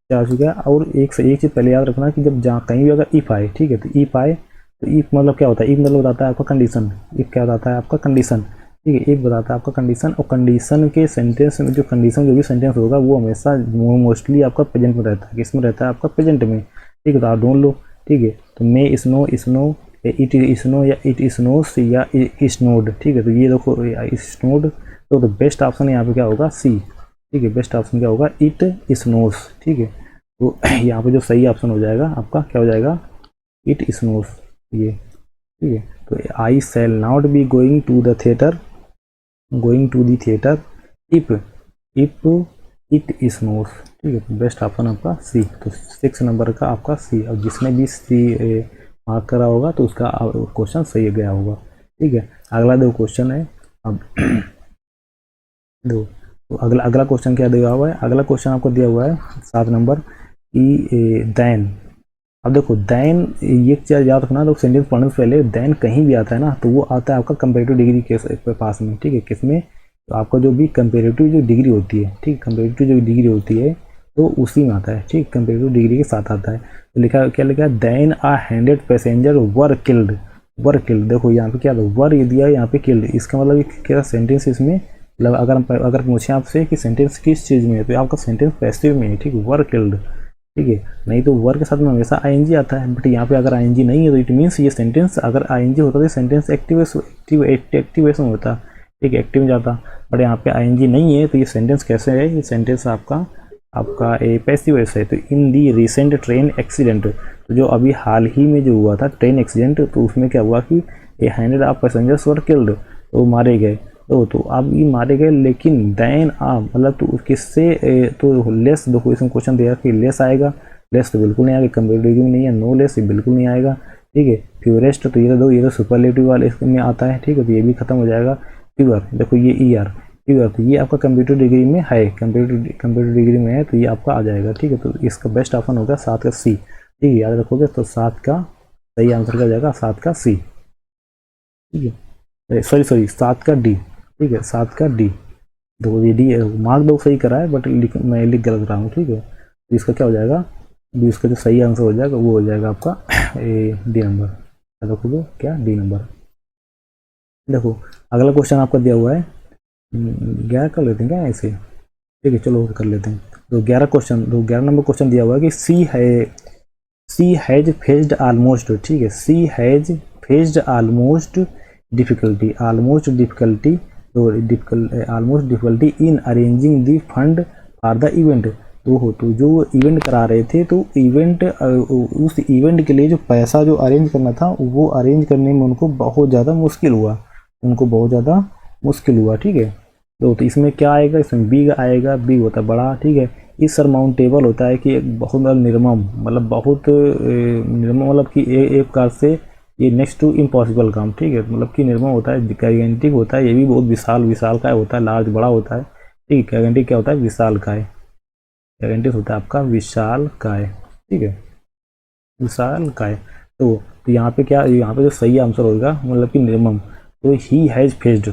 आ चुका है। और एक से एक चीज़ पहले याद रखना कि जब जहाँ कहीं भी अगर इफ़ आए, ठीक है, तो इफ़ आए तो इफ मतलब क्या होता है? इफ मतलब बताता है आपका कंडीशन। इफ क्या बताता है? आपका कंडीशन। ठीक है, इफ बताता है आपका कंडीशन, और कंडीशन के सेंटेंस में जो कंडीशन जो भी सेंटेंस होगा वो हमेशा मोस्टली आपका प्रेजेंट में रहता है। किसमें रहता है? आपका प्रेजेंट में। ठीक है, तो आप ढूंढ लो। ठीक है, तो मे स्नो, स्नो, इट स्नो, या इट स्नोस, या स्नोड। ठीक है, तो ये देखो स्नोड, तो बेस्ट ऑप्शन यहाँ पे क्या होगा? सी। ठीक है, बेस्ट ऑप्शन क्या होगा? It snows. ठीक है, तो यहाँ पे जो सही ऑप्शन हो जाएगा आपका क्या हो जाएगा? It snows. ये ठीक है, तो I shall not be going to the theatre, going to the theatre if if it snows. ठीक है, तो बेस्ट ऑप्शन आपका सी। तो 6 नंबर का आपका सी, और जिसने भी सी मार्क करा होगा तो उसका क्वेश्चन सही गया होगा। ठीक है, अगला दो क्वेश्चन है। अब दो, तो अगला अगला क्वेश्चन क्या दिया हुआ है? अगला क्वेश्चन आपको दिया हुआ है 7 नंबर कि दैन। अब देखो दैन, ये चीज़ याद रखना, तो सेंटेंस पढ़ने से पहले दैन कहीं भी आता है ना तो वो आता है आपका कंपेरेटिव डिग्री के पास में। ठीक है, किसमें? तो आपका जो भी कंपेरेटिव जो डिग्री होती है, ठीक, कंपेरेटिव जो डिग्री होती है तो उसी में आता है। ठीक, कंपेरेटिव डिग्री के साथ आता है। तो लिखा क्या लिखा है? Than a 100 passenger were killed. Were killed, देखो यहाँ पे क्या वर ये दिया है, यहाँ पे किल्ड। इसका मतलब क्या सेंटेंस इसमें, मतलब अगर पूछें आपसे कि सेंटेंस किस चीज़ में है तो आपका सेंटेंस पैसिव में है। ठीक, वर किल्ड। ठीक है, नहीं तो वर्ब के साथ में हमेशा आईएनजी आता है, बट यहाँ पे अगर आईएनजी नहीं है तो इट मीन्स ये सेंटेंस, अगर आईएनजी होता तो सेंटेंस एक्टिवेशन होता। ठीक है, एक्टिव में जाता। बट यहाँ पे आईएनजी नहीं है, तो ये सेंटेंस कैसे है, ये सेंटेंस आपका ए पैसिव वॉइस है। तो इन दी रिसेंट ट्रेन एक्सीडेंट, तो जो अभी हाल ही में जो हुआ था ट्रेन एक्सीडेंट, तो उसमें क्या हुआ कि 100 ऑफ पैसेंजर्स वर किल्ड, तो मारे गए। तो अब ये मारे गए, लेकिन देन मतलब तो किससे तो लेस, देखो इसमें क्वेश्चन दिया कि लेस आएगा, लेस तो बिल्कुल नहीं आएगा, कंपेरेटिव में नहीं है, नो लेस ये बिल्कुल नहीं आएगा। ठीक है, फ्यूरेस्ट तो ये तो सुपरलेटिव वाले इसमें आता है। ठीक है, तो ये भी खत्म हो जाएगा। फ्यूअर, देखो ये ER फ्यूअर, तो ये आपका कंप्यूटर डिग्री में है, कंप्यूटर डिग्री में है, तो ये आपका आ जाएगा। ठीक है, तो इसका बेस्ट ऑप्शन होगा 7 का C। ठीक है, याद रखोगे तो 7 का सही आंसर क्या जाएगा, 7 का C। ठीक है, सॉरी 7 का D। ठीक है, 7 का D। दो ये डी मार्क दो सही करा है, बट मैं लिख गलत रहा हूँ। ठीक है, तो इसका क्या हो जाएगा, भी इसका जो सही आंसर हो जाएगा वो हो जाएगा आपका D नंबर। रखोगे क्या, D नंबर। देखो अगला क्वेश्चन आपका दिया हुआ है, 11 कर लेते हैं क्या ऐसे। ठीक है, चलो कर लेते हैं। तो 11 नंबर क्वेश्चन दिया हुआ है कि सी हैज फेस्ड ऑलमोस्ट। ठीक है, she has faced almost difficulty, almost difficulty in arranging the fund for the event. तो जो इवेंट करा रहे थे, तो उस इवेंट के लिए जो पैसा जो अरेंज करना था, वो अरेंज करने में उनको बहुत ज़्यादा मुश्किल हुआ। ठीक है, तो इसमें क्या आएगा, इसमें बी आएगा। बी होता है बड़ा। ठीक है, इस सरमाउंटेबल होता है कि बहुत निर्मम, मतलब बहुत निर्मम, मतलब कि एक प्रकार से ये नेक्स्ट टू इम्पॉसिबल काम। ठीक है, मतलब कि निर्मम होता है, गैगेंटिक होता है, ये भी बहुत विशाल का होता है, लार्ज बड़ा होता है। ठीक है, गैगेंटिक क्या होता है, विशाल का है। गैगेंटिक होता है आपका विशाल काय। ठीक है, विशाल काय। तो यहाँ पे क्या, यहाँ पे जो सही आंसर होगा मतलब कि निर्मम। तो ही हैज फेस्ड,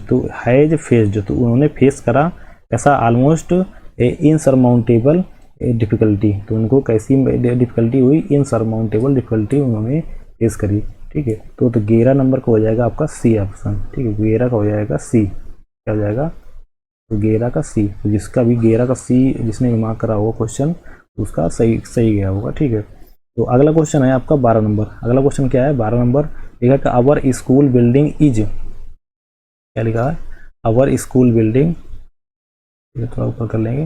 तो उन्होंने फेस करा ऐसा ऑलमोस्ट इनसरमाउंटेबल डिफिकल्टी। तो उनको कैसी डिफिकल्टी हुई, इनसरमाउंटेबल डिफिकल्टी उन्होंने फेस करी। ठीक है, तो 11 नंबर का हो जाएगा आपका C ऑप्शन। ठीक है, 11 का हो जाएगा C, क्या हो जाएगा, तो 11 का C। तो जिसका भी 11 का C जिसने मार्क करा होगा क्वेश्चन, उसका सही गया होगा। ठीक है, तो अगला क्वेश्चन है आपका 12 नंबर। अगला क्वेश्चन क्या है, 12 नंबर लिखा कि आवर स्कूल बिल्डिंग इज, क्या लिखा है, आवर स्कूल बिल्डिंग, थोड़ा ऊपर कर लेंगे।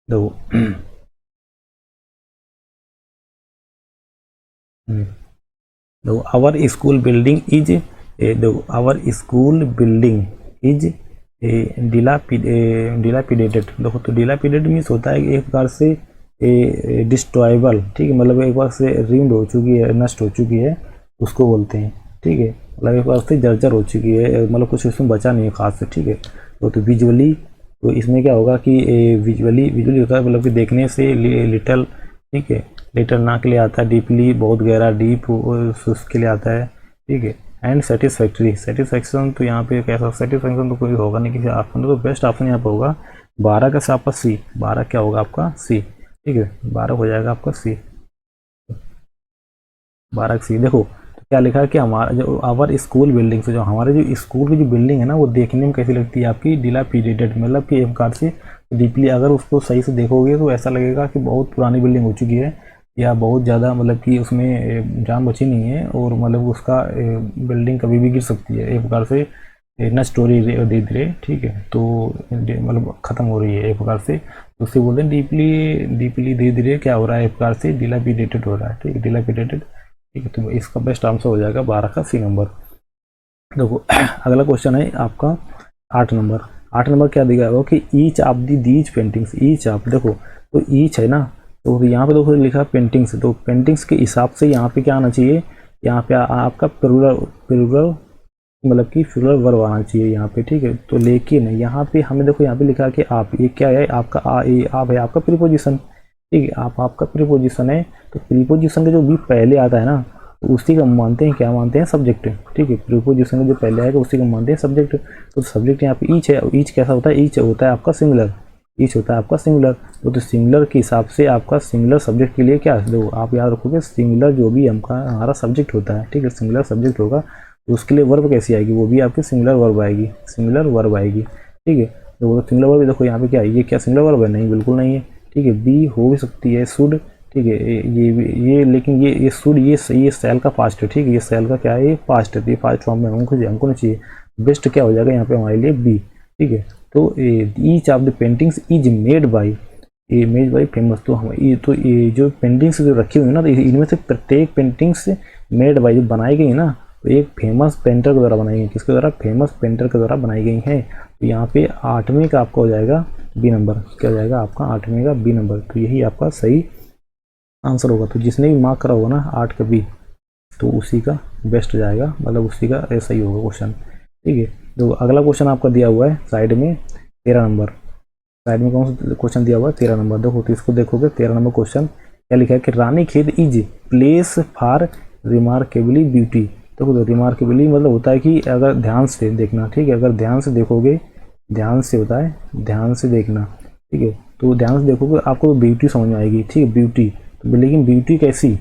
देखो देखो आवर स्कूल बिल्डिंग इज, देखो our school building is dilapidated. देखो तो डिलापिडेटेड मीन्स होता है एक प्रकार से डिस्ट्रॉयबल। ठीक है, मतलब एक बार से रिम्ड हो चुकी है, नष्ट हो चुकी है, उसको बोलते हैं। ठीक है, मतलब एक बार से जर्जर हो चुकी है, मतलब कुछ इसमें बचा नहीं है खास से। ठीक है, तो विजुअली, तो इसमें क्या होगा कि विजुअली होता है मतलब कि देखने से, लिटल। ठीक है, लिटल ना के लिए आता है, डीपली बहुत गहरा, डीप उसके लिए आता है। ठीक है, एंड सेटिस्फैक्शन, तो यहाँ पे कैसा सेटिस्फैक्शन तो कोई होगा नहीं किसी ऑप्शन, तो बेस्ट ऑप्शन यहाँ पर होगा 12 का आपका C। 12 क्या होगा आपका C। ठीक है, 12 हो जाएगा आपका C, 12 का C। देखो तो क्या लिखा है कि हमारा जो आवर स्कूल बिल्डिंग से, जो हमारे जो स्कूल की जो बिल्डिंग है ना, वो देखने में कैसी लगती है आपकी, डिलापिडेटेड, मतलब कि एक प्रकार से डीपली अगर उसको सही से देखोगे तो ऐसा लगेगा कि बहुत पुरानी बिल्डिंग हो चुकी है, या बहुत ज़्यादा मतलब कि उसमें जान बची नहीं है, और मतलब उसका बिल्डिंग कभी भी गिर सकती है, एक प्रकार से न स्टोरी धीरे धीरे। ठीक है, तो मतलब ख़त्म हो रही है एक प्रकार से, तो उससे बोलते हैं डीपली धीरे धीरे क्या हो रहा है, एक प्रकार से डिलापिडेटेड हो रहा है। ठीक है, डिलापिडेटेड। ठीक है, तो इसका बेस्ट आंसर हो जाएगा 12 का C नंबर। देखो अगला क्वेश्चन है आपका 8 नंबर। 8 नंबर क्या दिया हुआ कि each of the these paintings, each of, देखो तो ईच है ना, तो यहाँ पे देखो लिखा पेंटिंग्स, तो पेंटिंग्स के हिसाब से यहाँ पे क्या आना चाहिए, यहाँ पे आपका प्लूरल मतलब कि प्लूरल वर्ब आना चाहिए यहाँ पे। ठीक है, तो लेकिन यहाँ पे हमें देखो, यहाँ पे लिखा है कि आप, ये क्या है आपका आप है आपका प्रीपोजिशन। ठीक है, आप आपका प्रीपोजिशन है, तो प्रीपोजिशन का जो भी पहले आता है ना, तो उसी को हम मानते हैं, क्या मानते हैं, सब्जेक्ट। ठीक है, प्रीपोजिशन का जो पहले आएगा उसी को मानते हैं सब्जेक्ट। तो सब्जेक्ट यहाँ पे ईच है, और ईच कैसा होता है, ईच होता है आपका सिंगुलर, ईच होता है आपका सिंगुलर। तो सिंगुलर के हिसाब से आपका सिंगुलर सब्जेक्ट के लिए क्या, देखो आप याद रखोगे सिंगुलर जो भी हमारा सब्जेक्ट होता है। ठीक है, सिंगुलर सब्जेक्ट होगा, तो उसके लिए वर्ब कैसी आएगी, वो भी आपकी सिंगुलर वर्ब आएगी, सिंगुलर वर्ब आएगी। ठीक है, तो सिंगुलर वर्ब देखो यहाँ पे क्या है, ये क्या सिंगुलर वर्ब है, नहीं बिल्कुल नहीं है। ठीक है, बी हो भी सकती है, शुड। ठीक है, ये लेकिन ये शुड, ये सैल का पास्ट है। ठीक है, ये सैल का क्या है, ये पास्ट है, ये पास्ट फॉर्म में हमको नहीं चाहिए। बेस्ट क्या हो जाएगा यहाँ पे हमारे लिए बी, ठीक है। तो each of the paintings is made by famous. तो हम ये जो पेंटिंग्स जो रखी हुई है ना, तो इनमें से प्रत्येक पेंटिंग्स मेड बाई जो बनाई गई है ना, तो एक फेमस पेंटर के द्वारा बनाई गई। किसके द्वारा? फेमस पेंटर के द्वारा बनाई गई हैं। तो यहाँ पे 8वें का आपका हो जाएगा बी नंबर। क्या हो जाएगा आपका? 8वें का बी नंबर। तो यही आपका सही आंसर होगा। तो जिसने भी मार्क करा होगा ना 8 का बी, तो उसी का बेस्ट जाएगा, मतलब उसी का ऐसा ही होगा क्वेश्चन, ठीक है। तो अगला क्वेश्चन आपका दिया हुआ है साइड में 13 नंबर। साइड में कौन सा क्वेश्चन दिया हुआ है? 13 नंबर। देखो तो इसको देखोगे 13 नंबर क्वेश्चन क्या लिखा है कि Ranikhet is place for remarkably beauty. देखो तो रिमार्केबली मतलब होता है कि अगर ध्यान से देखना, ठीक है, अगर ध्यान से देखोगे, ध्यान से होता है, ध्यान से देखना, ठीक है। तो ध्यान से देखोगे आपको ब्यूटी समझ में आएगी, ठीक है, ब्यूटी। तो लेकिन ब्यूटी कैसी?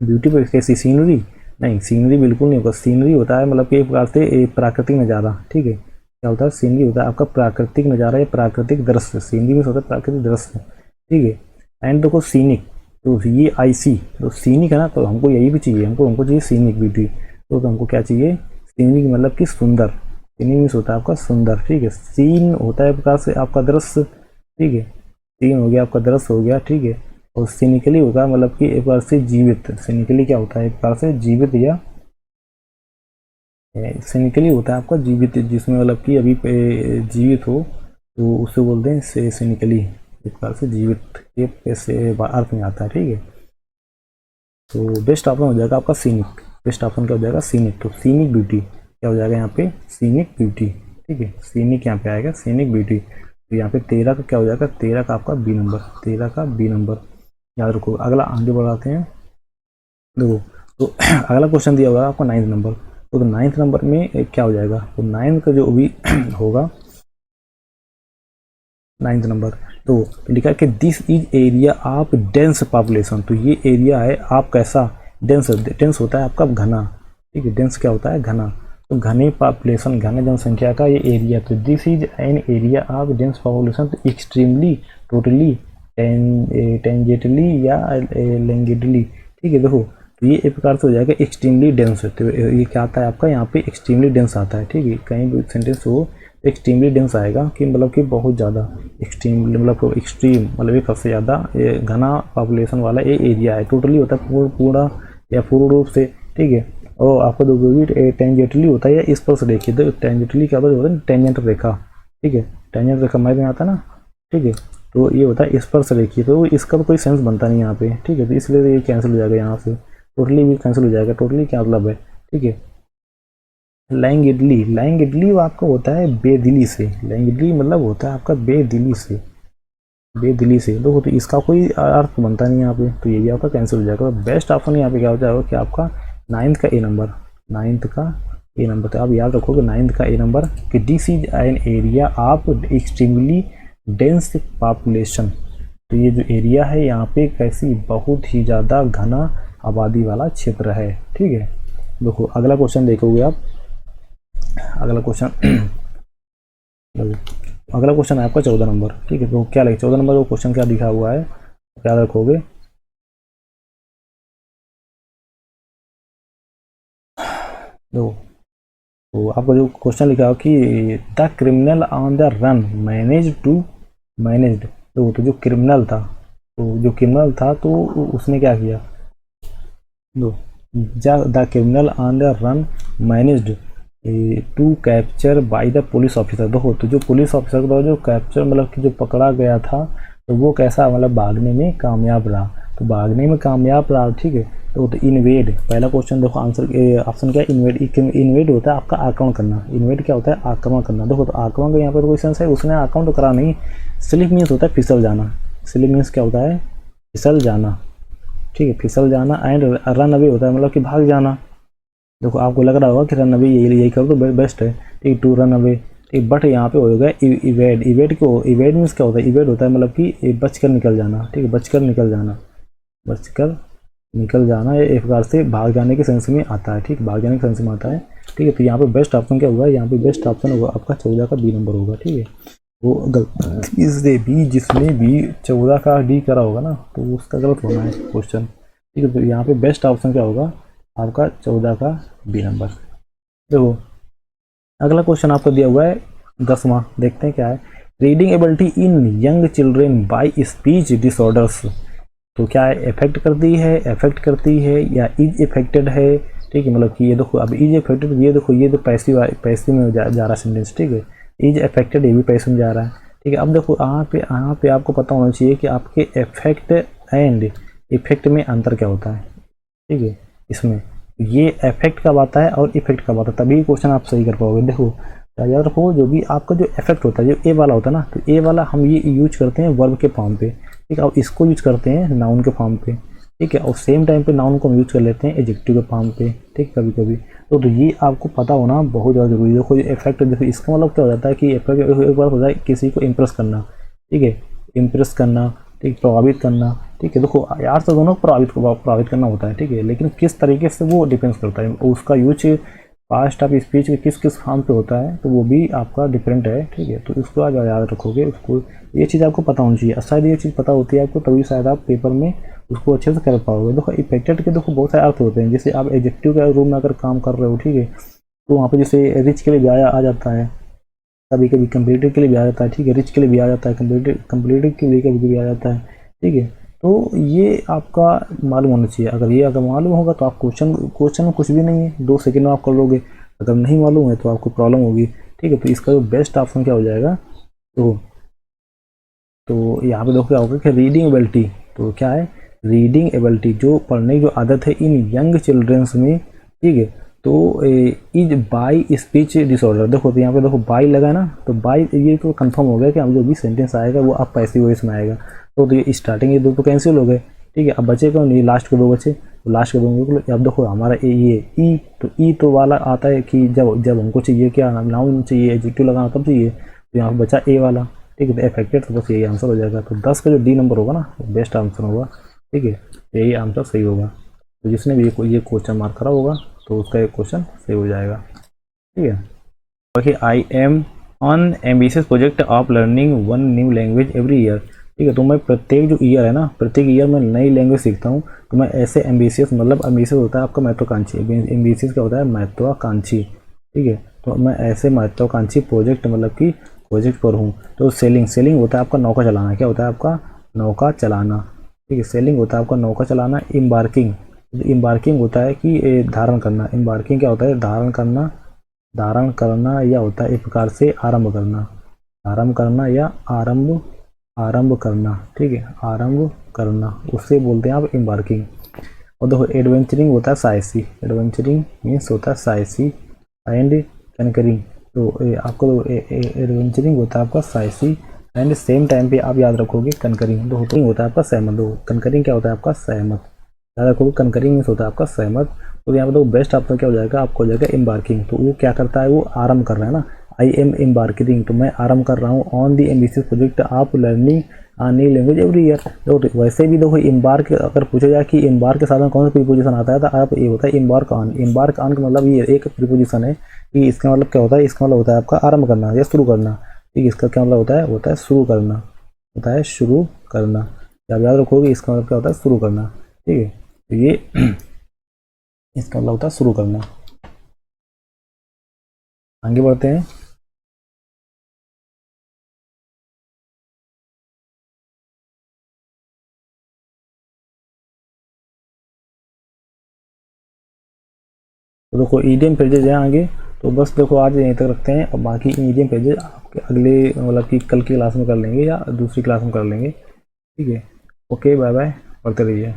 ब्यूटी पर कैसी? सीनरी? नहीं, सीनरी बिल्कुल नहीं होगा। सीनरी होता है मतलब कि एक प्रकार से प्राकृतिक नज़ारा, ठीक है। क्या होता है? सीनरी होता है आपका प्राकृतिक नज़ारा या प्राकृतिक दृश्य। सीनरी में होता है प्राकृतिक दृश्य, ठीक है। एंड देखो सीनिक, तो ये IC, तो सीनिक है ना, तो हमको यही भी चाहिए, हमको चाहिए सीनिक ब्यूटी। तो हमको क्या चाहिए? सीनिक मतलब कि सुंदर। सीनिक मीन्स होता है आपका सुंदर, ठीक है। सीन होता है एक प्रकार से आपका दृश्य, ठीक है। सीन हो गया आपका दृश्य हो गया, ठीक है। और सिनिकली होगा मतलब कि एक बार से जीवित। सिनिकली क्या होता है? एक बार से जीवित, या सिनिकली होता है आपका जीवित, जिसमें मतलब कि अभी जीवित हो, तो उससे बोलते हैं से सिनिकली, एक बार से जीवित के ऐसे अर्थ में आता है, ठीक है। तो बेस्ट ऑप्शन हो जाएगा आपका सीनिक। बेस्ट ऑप्शन क्या हो जाएगा? सीनिक। तो सीनिक ब्यूटी क्या हो जाएगा यहाँ पे? सीनिक ब्यूटी, ठीक है। सीनिक यहाँ पे आएगा, सीनिक ब्यूटी। तो यहाँ पे 13 का क्या हो जाएगा? 13 का आपका बी नंबर, 13 का बी नंबर याद रखो। अगला आगे बढ़ाते हैं। देखो तो अगला क्वेश्चन दिया हुआ है आपको 9th नंबर। तो 9th नंबर में क्या हो जाएगा? तो 9th का जो भी होगा 9th नंबर, तो लिखा है कि this is area of dense population. तो ये एरिया है आप कैसा? डेंस। डेंस होता है आपका घना, ठीक है। डेंस क्या होता है? घना। तो घने पॉपुलेशन, घने जनसंख्या का ये एरिया। तो this is an area of dense population. तो एक्सट्रीमली, टोटली, टेंजेंटली या लेंगेडली, ठीक है। देखो तो ये एक प्रकार से हो जाएगा एक्सट्रीमली डेंस। तो ये क्या आता है आपका? यहाँ पे एक्सट्रीमली डेंस आता है, ठीक है। कहीं भी सेंटेंस हो एक्सट्रीमली डेंस आएगा कि मतलब कि बहुत ज़्यादा एक्सट्रीम, मतलब एक्सट्रीम मतलब एक सबसे ज़्यादा घना पॉपुलेशन वाला ये एरिया है। टोटली होता है पूरा या पूर्ण रूप से, ठीक है। और आपको जो भी टेंजेंटली होता है या स्पर्श रेखा। तो टेंजेंटली क्या होता है? टेंजेंट रेखा, ठीक है। टेंजेंट रेखा समझ में आता है ना, ठीक है। तो ये होता है स्पर्श रेखी। तो इसका तो कोई सेंस बनता नहीं यहाँ पे, ठीक है। तो इसलिए ये कैंसिल हो जाएगा यहाँ से, टोटली भी कैंसिल हो जाएगा। टोटली क्या मतलब है? ठीक है। लैंगिडली, लैंगिडली वो आपका होता है बेदिली से। लैंगिडली मतलब होता है आपका बेदिली से, बेदिली से। देखो तो इसका कोई अर्थ बनता नहीं यहाँ पे, तो ये भी आपका कैंसिल हो जाएगा। बेस्ट ऑप्शन यहाँ पे क्या हो जाएगा कि आपका 9th का ए नंबर, 9th का ए नंबर। तो आप याद रखोगे 9th का ए नंबर कि this is an area of extremely dense population. तो ये जो एरिया है यहाँ पे कैसी? बहुत ही ज़्यादा घना आबादी वाला क्षेत्र है, ठीक है। देखो अगला क्वेश्चन देखोगे आप। अगला क्वेश्चन अगला क्वेश्चन है आपका 14 नंबर, ठीक है। तो क्या लगे 14 नंबर का क्वेश्चन क्या दिखा हुआ है, क्या रखोगे? देखो तो आपको जो क्वेश्चन लिखा हो कि the criminal on the run managed. तो जो क्रिमिनल था, तो उसने क्या किया? दो, the criminal on the run managed to capture by the police officer. देखो तो जो पुलिस ऑफिसर को जो कैप्चर मतलब कि जो पकड़ा गया था, तो वो कैसा मतलब भागने में कामयाब रहा। तो भागने में कामयाब रहा, ठीक है। तो इन्वेड, पहला क्वेश्चन देखो आंसर ऑप्शन क्या है? इन्वेड। इन्वेड होता है आपका आक्रमण करना। इन्वेड क्या होता है? आक्रमण करना। देखो तो आक्रमण का यहाँ पर कोई सेंस है, उसने आक्रमण तो करा नहीं। स्लिप मीन्स होता है फिसल जाना। स्लिप मीन्स क्या होता है? फिसल जाना, ठीक है, फिसल जाना। एंड रन अवे होता है मतलब कि भाग जाना। देखो आपको लग रहा होगा कि रन अवे यही करो तो बेस्ट है, ठीक, टू रन अवे, ठीक। बट यहाँ पे होगा इवेड। इवेड क्यों? इवेड मीन्स क्या होता है? इवेड होता है मतलब कि बचकर निकल जाना, ठीक है, बचकर निकल जाना, बचकर निकल जाना। ये एक प्रकार से भाग जाने के सेंस में आता है, ठीक, भाग जाने के सेंस में आता है, ठीक है। तो यहाँ पे बेस्ट ऑप्शन क्या होगा? यहाँ पे बेस्ट ऑप्शन होगा आपका 14 का बी नंबर होगा, ठीक है। वो गलती से भी जिसने भी 14 का डी करा होगा ना, तो उसका गलत होना है क्वेश्चन, ठीक है। तो यहाँ पे बेस्ट ऑप्शन क्या होगा? आपका 14 का बी नंबर। देखो अगला क्वेश्चन आपको दिया हुआ है 10वां, देखते हैं क्या है। Reading ability in young children bye speech disorders, तो क्या है, इफेक्ट करती है, इफेक्ट करती है या इज इफेक्टेड है, ठीक है। मतलब कि ये देखो अब इज इफेक्टेड, ये देखो ये तो पैसिव पैसिव में जा रहा है सेंटेंस, ठीक है। इज इफेक्टेड ये भी पैसिव में जा रहा है, ठीक है। अब देखो यहाँ पे आपको पता होना चाहिए कि आपके इफेक्ट एंड इफेक्ट में अंतर क्या होता है, ठीक है। इसमें ये इफेक्ट कब आता है और इफेक्ट कब आता है, तभी क्वेश्चन आप सही कर पाओगे। देखो याद रखो, जो भी आपका जो इफेक्ट होता है, जो ए वाला होता है ना, तो ए वाला हम ये यूज करते हैं वर्ब के फॉर्म पे, ठीक है। और इसको यूज करते हैं नाउन के फॉर्म पे, ठीक है। और सेम टाइम पे नाउन को हम यूज कर लेते हैं एडजेक्टिव के फॉर्म पे, ठीक है, कभी कभी। तो ये आपको पता होना बहुत ज़्यादा जरूरी है। देखो इफेक्ट, देखो इसका मतलब क्या हो जाता है कि इफेक्ट एक बार होता है किसी को इम्प्रेस करना, ठीक है, इम्प्रेस करना, ठीक, प्रभावित करना, ठीक है। देखो यार तो दोनों प्रभावित करना होता है, ठीक है, लेकिन किस तरीके से वो डिपेंड्स करता है, उसका यूज पास्ट ऑफ स्पीच के किस किस फॉर्म पे होता है, तो वो भी आपका डिफरेंट है, ठीक है। तो इसको आज याद रखोगे, उसको ये चीज़ आपको पता होनी चाहिए। शायद ये चीज़ पता होती है आपको, तभी शायद आप पेपर में उसको अच्छे से कर पाओगे। देखो इफेक्टेड के देखो बहुत सारे अर्थ होते हैं, जैसे आप एडजेक्टिव के रूम में अगर काम कर रहे हो, ठीक है, तो वहाँ पे जैसे रिच के लिए भी आ जाता है, कभी कभी कंप्लीटेड के लिए भी आ जाता है, ठीक है, रिच के लिए भी आ जाता है, कंप्लीटेड के लिए कभी कभी आ जाता है, ठीक है। तो ये आपका मालूम होना चाहिए। अगर मालूम होगा तो आप क्वेश्चन में कुछ भी नहीं है, 2 सेकंड में आप कर लोगे। अगर नहीं मालूम है तो आपको प्रॉब्लम होगी, ठीक है। तो इसका जो बेस्ट ऑप्शन क्या हो जाएगा, तो यहाँ पे देखो क्या होगा कि रीडिंग एबिलिटी, तो क्या है, रीडिंग एबिलिटी जो पढ़ने की जो आदत है इन यंग चिल्ड्रंस में, ठीक है। तो इज बाय स्पीच डिसऑर्डर, देखो तो यहाँ पे देखो बाय लगा ना, तो बाय ये तो कंफर्म हो गया कि हम जो भी सेंटेंस आएगा वो आप पैसिव वॉइस में आएगा। तो ये स्टार्टिंग ये दो तो कैंसिल हो गए, ठीक है। अब बचे कौन, ये लास्ट के दो बचे, तो लास्ट के दो। अब देखो हमारा ये ई, तो ई तो वाला आता है कि जब हमको चाहिए क्या, नाउन चाहिए, एडजेक्टिव लगाना तब चाहिए, तो यहाँ बचा ए वाला, ठीक है। तो इफेक्टेड, तो बस यही आंसर हो जाएगा। तो 10 का जो डी नंबर होगा ना, वो बेस्ट आंसर होगा, ठीक है, यही आंसर सही होगा। तो जिसने भी ये क्वेश्चन मार्क करा होगा तो उसका एक क्वेश्चन सही हो जाएगा, ठीक है। बाकी I am on ambitious project of learning one new language every year, ठीक है। तो मैं प्रत्येक जो ईयर है ना, प्रत्येक ईयर में नई लैंग्वेज सीखता हूँ। तो मैं ऐसे एम्बिशियस, मतलब एम्बिशियस होता है आपका महत्वाकांक्षी, एम्बिशियस क्या होता है, महत्वाकांक्षी, ठीक है। तो मैं ऐसे महत्वाकांक्षी प्रोजेक्ट, मतलब कि प्रोजेक्ट पर हूँ। तो सेलिंग होता है आपका नौका चलाना, क्या होता है आपका नौका चलाना, ठीक है। सेलिंग होता है आपका नौका चलाना। इम्बार्किंग होता है कि धारण करना। इम्बार्किंग क्या होता है, धारण करना या होता है एक प्रकार से आरंभ करना या आरंभ करना, ठीक है, आरंभ करना, उससे बोलते हैं आप इम्बार्किंग। और देखो एडवेंचरिंग होता है साहसी, एडवेंचरिंग मीन्स होता है साहसी एंड कनकरिंग। तो आपको एडवेंचरिंग होता है आपका साहसी एंड सेम टाइम पे आप याद रखोगे कनकरिंग, तो होता है आपका सहमत। दो कनकरिंग क्या होता है आपका सहमत, याद रखोगे कनकरिंग मीन्स होता है आपका सहमत। तो यहाँ पे तो बेस्ट ऑप्शन क्या हो जाएगा, आपको हो जाएगा एम्बार्किंग। तो वो क्या करता है, वो आरंभ कर रहा है ना, आई एम एम्बार्किंग, तो मैं आरंभ कर रहा हूँ on the ambitious project of learning a new language every year. तो वैसे भी देखो एम्बार्क अगर पूछा जाए कि एम्बार्क के साथ में कौन सा प्रीपोजिशन आता है, तो आप ये होता है एम्बार्क ऑन। एम्बार्क ऑन का मतलब ये एक प्रीपोजिशन है कि इसका मतलब क्या होता है, इसका मतलब होता है आपका आरंभ करना या शुरू करना, ठीक है। इसका क्या मतलब होता है शुरू करना, होता है शुरू करना। आप याद रखोगे इसका मतलब क्या होता है, शुरू करना, ठीक है। तो ये इसका मतलब होता है शुरू करना। आगे बढ़ते हैं। तो देखो ईडियम फ्रेजेज है आगे, तो बस देखो आज यहीं तक रखते हैं। और बाकी ईडियम फ्रेजेज आपके अगले, मतलब कि कल की क्लास में कर लेंगे या दूसरी क्लास में कर लेंगे, ठीक है। ओके बाय बाय, पढ़ते रहिए।